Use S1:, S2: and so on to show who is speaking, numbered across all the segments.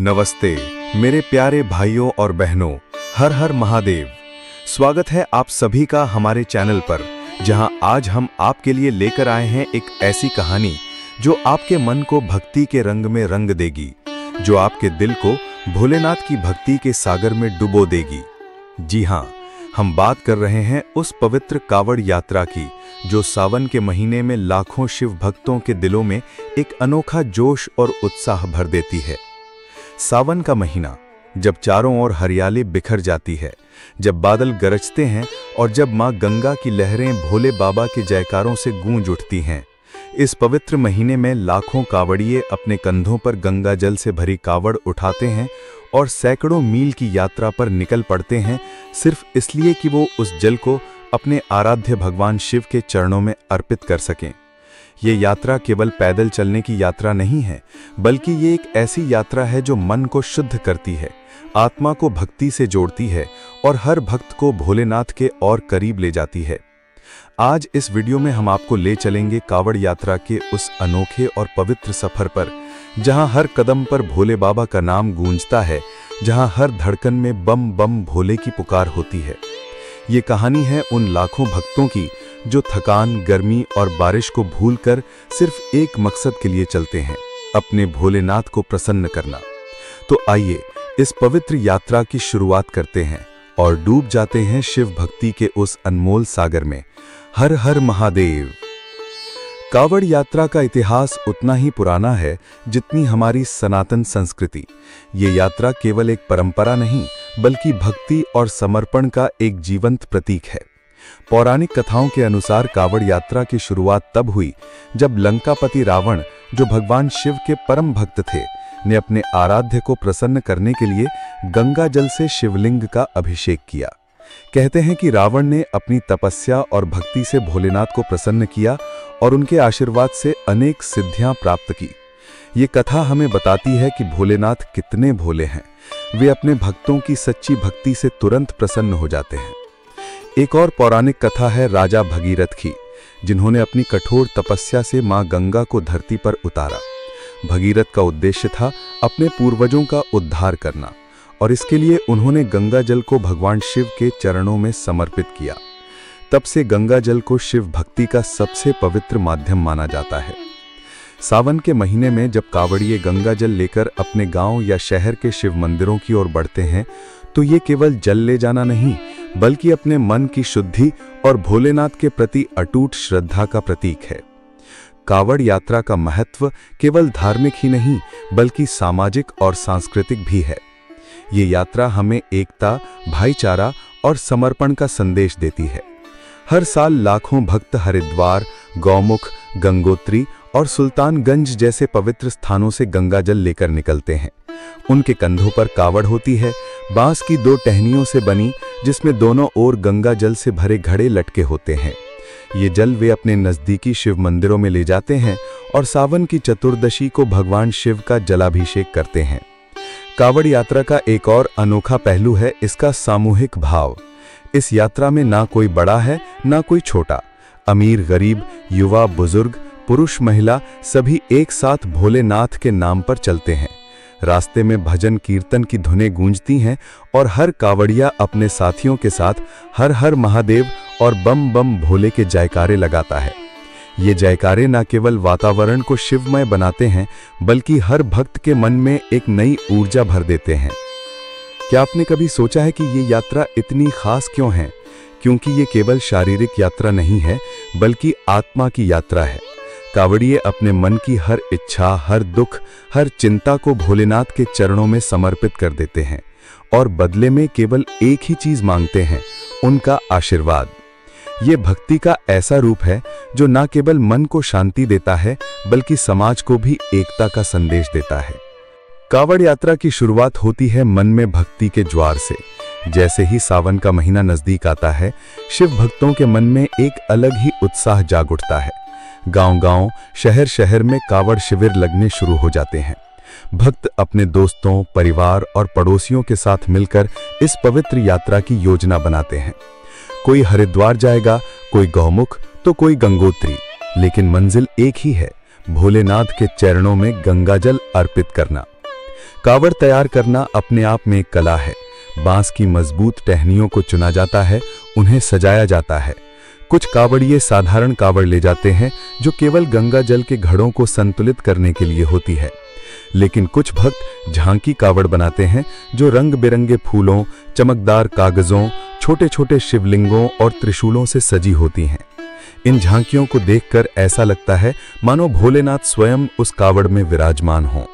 S1: नमस्ते मेरे प्यारे भाइयों और बहनों, हर हर महादेव। स्वागत है आप सभी का हमारे चैनल पर, जहां आज हम आपके लिए लेकर आए हैं एक ऐसी कहानी जो आपके मन को भक्ति के रंग में रंग देगी, जो आपके दिल को भोलेनाथ की भक्ति के सागर में डुबो देगी। जी हां, हम बात कर रहे हैं उस पवित्र कावड़ यात्रा की, जो सावन के महीने में लाखों शिव भक्तों के दिलों में एक अनोखा जोश और उत्साह भर देती है। सावन का महीना, जब चारों ओर हरियाली बिखर जाती है, जब बादल गरजते हैं और जब मां गंगा की लहरें भोले बाबा के जयकारों से गूंज उठती हैं। इस पवित्र महीने में लाखों कावड़िए अपने कंधों पर गंगा जल से भरी कावड़ उठाते हैं और सैकड़ों मील की यात्रा पर निकल पड़ते हैं, सिर्फ इसलिए कि वो उस जल को अपने आराध्य भगवान शिव के चरणों में अर्पित कर सकें। ये यात्रा केवल पैदल चलने की यात्रा नहीं है, बल्कि ये एक ऐसी यात्रा है जो मन को शुद्ध करती है, आत्मा को भक्ति से जोड़ती है और हर भक्त को भोलेनाथ के और करीब ले जाती है। आज इस वीडियो में हम आपको ले चलेंगे कावड़ यात्रा के उस अनोखे और पवित्र सफर पर, जहां हर कदम पर भोले बाबा का नाम गूंजता है, जहां हर धड़कन में बम बम भोले की पुकार होती है। ये कहानी है उन लाखों भक्तों की जो थकान, गर्मी और बारिश को भूलकर सिर्फ एक मकसद के लिए चलते हैं, अपने भोलेनाथ को प्रसन्न करना। तो आइए इस पवित्र यात्रा की शुरुआत करते हैं और डूब जाते हैं शिव भक्ति के उस अनमोल सागर में। हर हर महादेव। कावड़ यात्रा का इतिहास उतना ही पुराना है जितनी हमारी सनातन संस्कृति। ये यात्रा केवल एक परंपरा नहीं, बल्कि भक्ति और समर्पण का एक जीवंत प्रतीक है। पौराणिक कथाओं के अनुसार कावड़ यात्रा की शुरुआत तब हुई जब लंकापति रावण, जो भगवान शिव के परम भक्त थे, ने अपने आराध्य को प्रसन्न करने के लिए गंगा जल से शिवलिंग का अभिषेक किया। कहते हैं कि रावण ने अपनी तपस्या और भक्ति से भोलेनाथ को प्रसन्न किया और उनके आशीर्वाद से अनेक सिद्धियां प्राप्त की। ये कथा हमें बताती है कि भोलेनाथ कितने भोले हैं। वे अपने भक्तों की सच्ची भक्ति से तुरंत प्रसन्न हो जाते हैं। एक और पौराणिक कथा है राजा भगीरथ की, जिन्होंने अपनी कठोर तपस्या से मां गंगा को धरती पर उतारा। भगीरथ का उद्देश्य था अपने पूर्वजों का उद्धार करना, और इसके लिए उन्होंने गंगा जल को भगवान शिव के चरणों में समर्पित किया। तब से गंगा जल को शिव भक्ति का सबसे पवित्र माध्यम माना जाता है। सावन के महीने में जब कावड़िए गंगा जल लेकर अपने गांव या शहर के शिव मंदिरों की ओर बढ़ते हैं, तो ये केवल जल ले जाना नहीं, बल्कि अपने मन की शुद्धि और भोलेनाथ के प्रति अटूट श्रद्धा का प्रतीक है। कावड़ यात्रा का महत्व केवल धार्मिक ही नहीं, बल्कि सामाजिक और सांस्कृतिक भी है। ये यात्रा हमें एकता, भाईचारा और समर्पण का संदेश देती है। हर साल लाखों भक्त हरिद्वार, गौमुख, गंगोत्री और सुल्तानगंज जैसे पवित्र स्थानों से गंगा जल लेकर निकलते हैं। उनके कंधों पर कावड़ होती है, बांस की 2 टहनियों से बनी, जिसमें दोनों ओर गंगा जल से भरे घड़े लटके होते हैं। ये जल वे अपने नजदीकी शिव मंदिरों में ले जाते हैं और सावन की चतुर्दशी को भगवान शिव का जलाभिषेक करते हैं। कावड़ यात्रा का एक और अनोखा पहलू है इसका सामूहिक भाव। इस यात्रा में ना कोई बड़ा है, ना कोई छोटा। अमीर, गरीब, युवा, बुजुर्ग, पुरुष, महिला, सभी एक साथ भोलेनाथ के नाम पर चलते हैं। रास्ते में भजन कीर्तन की धुनें गूंजती हैं और हर कावड़िया अपने साथियों के साथ हर हर महादेव और बम बम भोले के जयकारे लगाता है। ये जयकारे न केवल वातावरण को शिवमय बनाते हैं, बल्कि हर भक्त के मन में एक नई ऊर्जा भर देते हैं। क्या आपने कभी सोचा है कि ये यात्रा इतनी खास क्यों है? क्योंकि ये केवल शारीरिक यात्रा नहीं है, बल्कि आत्मा की यात्रा है। कावड़िए अपने मन की हर इच्छा, हर दुख, हर चिंता को भोलेनाथ के चरणों में समर्पित कर देते हैं और बदले में केवल एक ही चीज मांगते हैं, उनका आशीर्वाद। ये भक्ति का ऐसा रूप है जो न केवल मन को शांति देता है, बल्कि समाज को भी एकता का संदेश देता है। कावड़ यात्रा की शुरुआत होती है मन में भक्ति के ज्वार से। जैसे ही सावन का महीना नजदीक आता है, शिव भक्तों के मन में एक अलग ही उत्साह जाग उठता है। गांव-गांव, शहर-शहर में कावड़ शिविर लगने शुरू हो जाते हैं। भक्त अपने दोस्तों, परिवार और पड़ोसियों के साथ मिलकर इस पवित्र यात्रा की योजना बनाते हैं। कोई हरिद्वार जाएगा, कोई गौमुख, तो कोई गंगोत्री, लेकिन मंजिल एक ही है, भोलेनाथ के चरणों में गंगाजल अर्पित करना। कावड़ तैयार करना अपने आप में एक कला है। बांस की मजबूत टहनियों को चुना जाता है, उन्हें सजाया जाता है। कुछ कावड़िए साधारण कावड़ ले जाते हैं जो केवल गंगा जल के घड़ों को संतुलित करने के लिए होती है, लेकिन कुछ भक्त झांकी कावड़ बनाते हैं जो रंग बिरंगे फूलों, चमकदार कागजों, छोटे छोटे शिवलिंगों और त्रिशूलों से सजी होती हैं। इन झांकियों को देखकर ऐसा लगता है मानो भोलेनाथ स्वयं उस कावड़ में विराजमान हों।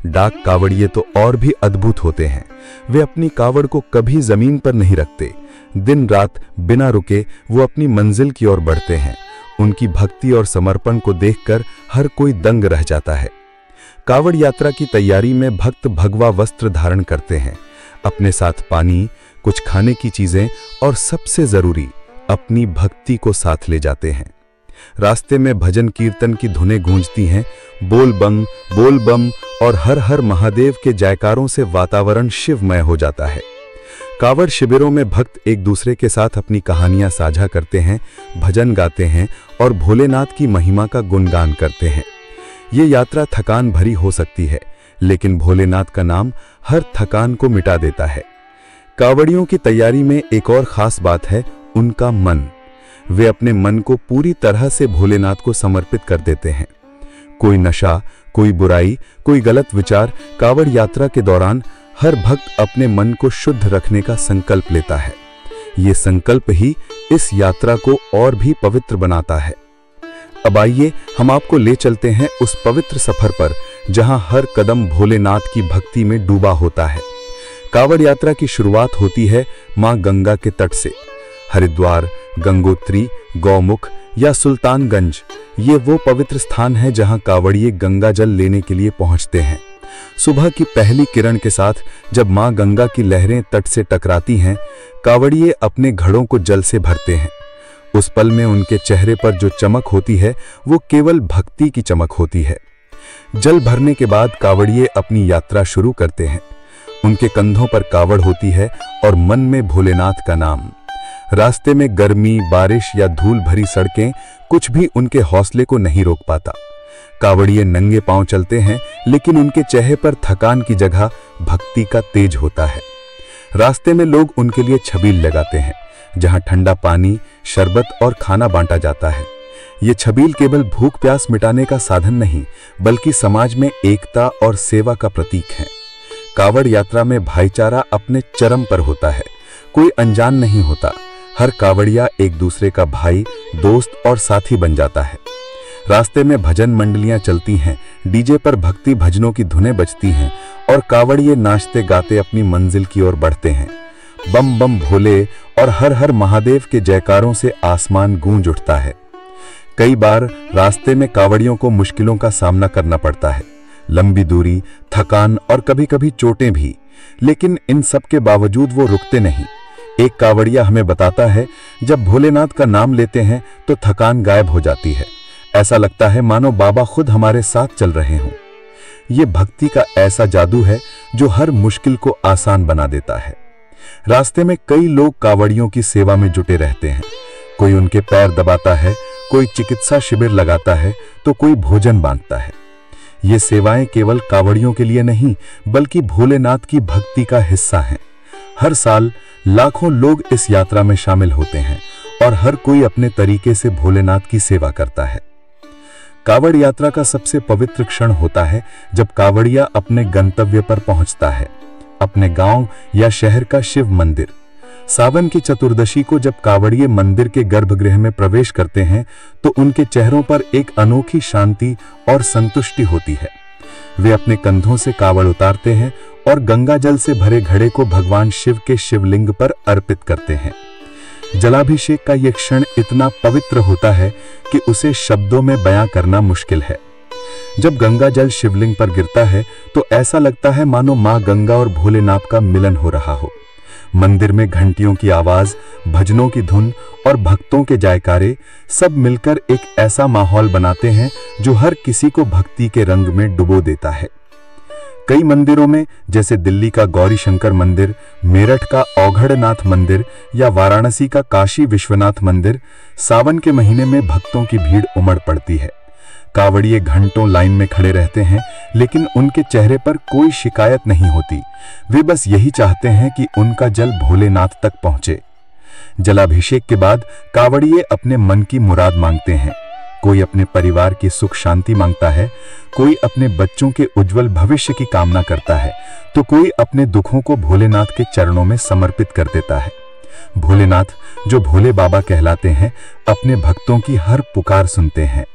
S1: डाक कावड़िए तो और भी अद्भुत होते हैं। वे अपनी कावड़ को कभी जमीन पर नहीं रखते। दिन रात बिना रुके वो अपनी मंजिल की ओर बढ़ते हैं। उनकी भक्ति और समर्पण को देखकर हर कोई दंग रह जाता है। कावड़ यात्रा की तैयारी में भक्त भगवा वस्त्र धारण करते हैं, अपने साथ पानी, कुछ खाने की चीजें और सबसे जरूरी अपनी भक्ति को साथ ले जाते हैं। रास्ते में भजन कीर्तन की धुनें गूंजती हैं। बोल बम और हर हर महादेव के जयकारों से वातावरण शिवमय हो जाता है। कावड़ शिविरों में भक्त एक दूसरे के साथ अपनी कहानियां साझा करते हैं, भजन गाते हैं और भोलेनाथ की महिमा का गुणगान करते हैं। ये यात्रा थकान भरी हो सकती है, लेकिन भोलेनाथ का नाम हर थकान को मिटा देता है। कावड़ियों की तैयारी में एक और खास बात है उनका मन। वे अपने मन को पूरी तरह से भोलेनाथ को समर्पित कर देते हैं। कोई नशा, कोई बुराई, कोई गलत विचार, कावड़ यात्रा के दौरान हर भक्त अपने मन को शुद्ध रखने का संकल्प लेता है। ये संकल्प ही इस यात्रा को और भी पवित्र बनाता है। अब आइए हम आपको ले चलते हैं उस पवित्र सफर पर जहां हर कदम भोलेनाथ की भक्ति में डूबा होता है। कावड़ यात्रा की शुरुआत होती है मां गंगा के तट से। हरिद्वार, गंगोत्री, गौमुख या सुल्तानगंज, ये वो पवित्र स्थान है जहां कावड़िए गंगा जल लेने के लिए पहुंचते हैं। सुबह की पहली किरण के साथ जब मां गंगा की लहरें तट से टकराती हैं, कावड़िए अपने घड़ों को जल से भरते हैं। उस पल में उनके चेहरे पर जो चमक होती है वो केवल भक्ति की चमक होती है। जल भरने के बाद कावड़िए अपनी यात्रा शुरू करते हैं। उनके कंधों पर कावड़ होती है और मन में भोलेनाथ का नाम। रास्ते में गर्मी, बारिश या धूल भरी सड़कें कुछ भी उनके हौसले को नहीं रोक पाता। कावड़िए नंगे पांव चलते हैं, लेकिन उनके चेहरे पर थकान की जगह भक्ति का तेज होता है। रास्ते में लोग उनके लिए छबील लगाते हैं, जहां ठंडा पानी, शरबत और खाना बांटा जाता है। ये छबील केवल भूख प्यास मिटाने का साधन नहीं, बल्कि समाज में एकता और सेवा का प्रतीक है। कावड़ यात्रा में भाईचारा अपने चरम पर होता है। कोई अनजान नहीं होता। हर कावड़िया एक दूसरे का भाई, दोस्त और साथी बन जाता है। रास्ते में भजन मंडलियां चलती हैं, डीजे पर भक्ति भजनों की धुनें बजती हैं और कावड़िए नाचते गाते अपनी मंजिल की ओर बढ़ते हैं। बम बम भोले और हर हर महादेव के जयकारों से आसमान गूंज उठता है। कई बार रास्ते में कावड़ियों को मुश्किलों का सामना करना पड़ता है, लंबी दूरी, थकान और कभी-कभी चोटें भी, लेकिन इन सब के बावजूद वो रुकते नहीं। एक कावड़िया हमें बताता है, जब भोलेनाथ का नाम लेते हैं तो थकान गायब हो जाती है। ऐसा लगता है मानो बाबा खुद हमारे साथ चल रहे हों। ये भक्ति का ऐसा जादू है जो हर मुश्किल को आसान बना देता है। रास्ते में कई लोग कावड़ियों की सेवा में जुटे रहते हैं। कोई उनके पैर दबाता है, कोई चिकित्सा शिविर लगाता है, तो कोई भोजन बांटता है। ये सेवाएं केवल कावड़ियों के लिए नहीं, बल्कि भोलेनाथ की भक्ति का हिस्सा हैं। हर साल लाखों लोग इस यात्रा में शामिल होते हैं और हर कोई अपने तरीके से भोलेनाथ की सेवा करता है। कावड़ यात्रा का सबसे पवित्र क्षण होता है जब कावड़िया अपने गंतव्य पर पहुंचता है, अपने गांव या शहर का शिव मंदिर। सावन की चतुर्दशी को जब कावड़िए मंदिर के गर्भगृह में प्रवेश करते हैं तो उनके चेहरों पर एक अनोखी शांति और संतुष्टि होती है। वे अपने कंधों से कावड़ उतारते हैं और गंगा जल से भरे घड़े को भगवान शिव के शिवलिंग पर अर्पित करते हैं। जलाभिषेक का यह क्षण इतना पवित्र होता है कि उसे शब्दों में बयां करना मुश्किल है। जब गंगा जल शिवलिंग पर गिरता है तो ऐसा लगता है मानो मां गंगा और भोलेनाथ का मिलन हो रहा हो। मंदिर में घंटियों की आवाज, भजनों की धुन और भक्तों के जयकारे सब मिलकर एक ऐसा माहौल बनाते हैं जो हर किसी को भक्ति के रंग में डुबो देता है। कई मंदिरों में, जैसे दिल्ली का गौरी शंकर मंदिर, मेरठ का औघड़नाथ मंदिर या वाराणसी का काशी विश्वनाथ मंदिर, सावन के महीने में भक्तों की भीड़ उमड़ पड़ती है। कावड़िए घंटों लाइन में खड़े रहते हैं, लेकिन उनके चेहरे पर कोई शिकायत नहीं होती। वे बस यही चाहते हैं कि उनका जल भोलेनाथ तक पहुंचे। जलाभिषेक के बाद कावड़िए अपने मन की मुराद मांगते हैं। कोई अपने परिवार की सुख शांति मांगता है, कोई अपने बच्चों के उज्जवल भविष्य की कामना करता है, तो कोई अपने दुखों को भोलेनाथ के चरणों में समर्पित कर देता है। भोलेनाथ, जो भोले बाबा कहलाते हैं, अपने भक्तों की हर पुकार सुनते हैं।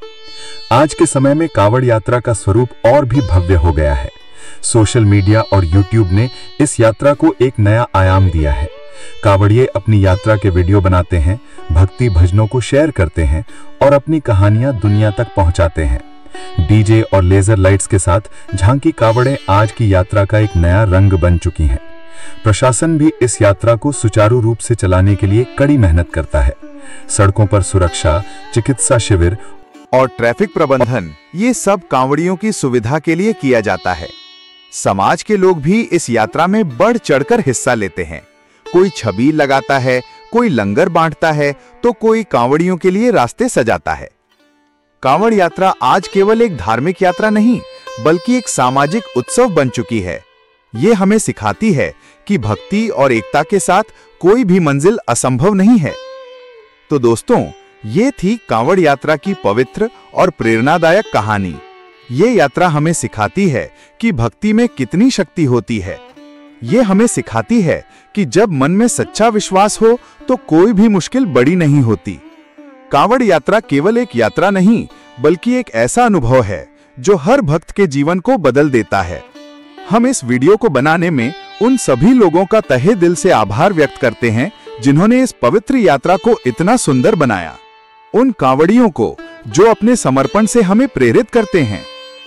S1: आज के समय में कावड़ यात्रा का स्वरूप और भी भव्य हो गया है। सोशल मीडिया और यूट्यूब ने इस यात्रा को एक नया आयाम दिया है। कावड़िए अपनी यात्रा के वीडियो बनाते हैं, भक्ति भजनों को शेयर करते हैं और अपनी कहानियां दुनिया तक पहुंचाते हैं। डीजे और लेजर लाइट्स के साथ झांकी कावड़ें आज की यात्रा का एक नया रंग बन चुकी हैं। प्रशासन भी इस यात्रा को सुचारू रूप से चलाने के लिए कड़ी मेहनत करता है। सड़कों पर सुरक्षा, चिकित्सा शिविर
S2: और ट्रैफिक प्रबंधन, ये सब कांवड़ियों की सुविधा के लिए किया जाता है। समाज के लोग भी इस यात्रा में बढ़ चढ़कर हिस्सा लेते हैं। कोई छबील लगाता है, कोई लंगर बांटता है, तो कोई कांवड़ियों के लिए रास्ते सजाता है। कांवड़ यात्रा आज केवल एक धार्मिक यात्रा नहीं, बल्कि एक सामाजिक उत्सव बन चुकी है। ये हमें सिखाती है कि भक्ति और एकता के साथ कोई भी मंजिल असंभव नहीं है। तो दोस्तों, ये थी कांवड़ यात्रा की पवित्र और प्रेरणादायक कहानी। ये यात्रा हमें सिखाती है कि भक्ति में कितनी शक्ति होती है। ये हमें सिखाती है कि जब मन में सच्चा विश्वास हो तो कोई भी मुश्किल बड़ी नहीं होती। कांवड़ यात्रा केवल एक यात्रा नहीं, बल्कि एक ऐसा अनुभव है जो हर भक्त के जीवन को बदल देता है। हम इस वीडियो को बनाने में उन सभी लोगों का तहे दिल से आभार व्यक्त करते हैं जिन्होंने इस पवित्र यात्रा को इतना सुंदर बनाया। उन कांवड़ियों को जो अपने समर्पण से हमें प्रेरित करते हैं,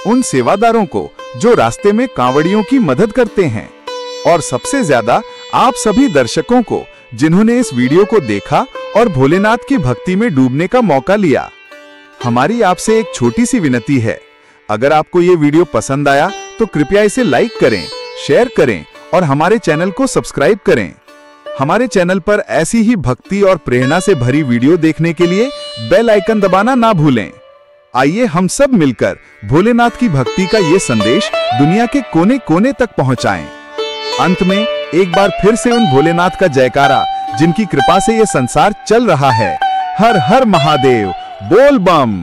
S2: उन सेवादारों को जो रास्ते में कांवड़ियों की मदद करते हैं, और सबसे ज्यादा आप सभी दर्शकों को जिन्होंने इस वीडियो को देखा और भोलेनाथ की भक्ति में डूबने का मौका लिया। हमारी आपसे एक छोटी सी विनती है, अगर आपको ये वीडियो पसंद आया तो कृपया इसे लाइक करें, शेयर करें और हमारे चैनल को सब्सक्राइब करें। हमारे चैनल पर ऐसी ही भक्ति और प्रेरणा से भरी वीडियो देखने के लिए बेल आइकन दबाना ना भूलें। आइए हम सब मिलकर भोलेनाथ की भक्ति का ये संदेश दुनिया के कोने कोने तक पहुंचाएं। अंत में एक बार फिर से उन भोलेनाथ का जयकारा, जिनकी कृपा से ये संसार चल रहा है। हर हर महादेव, बोल बम।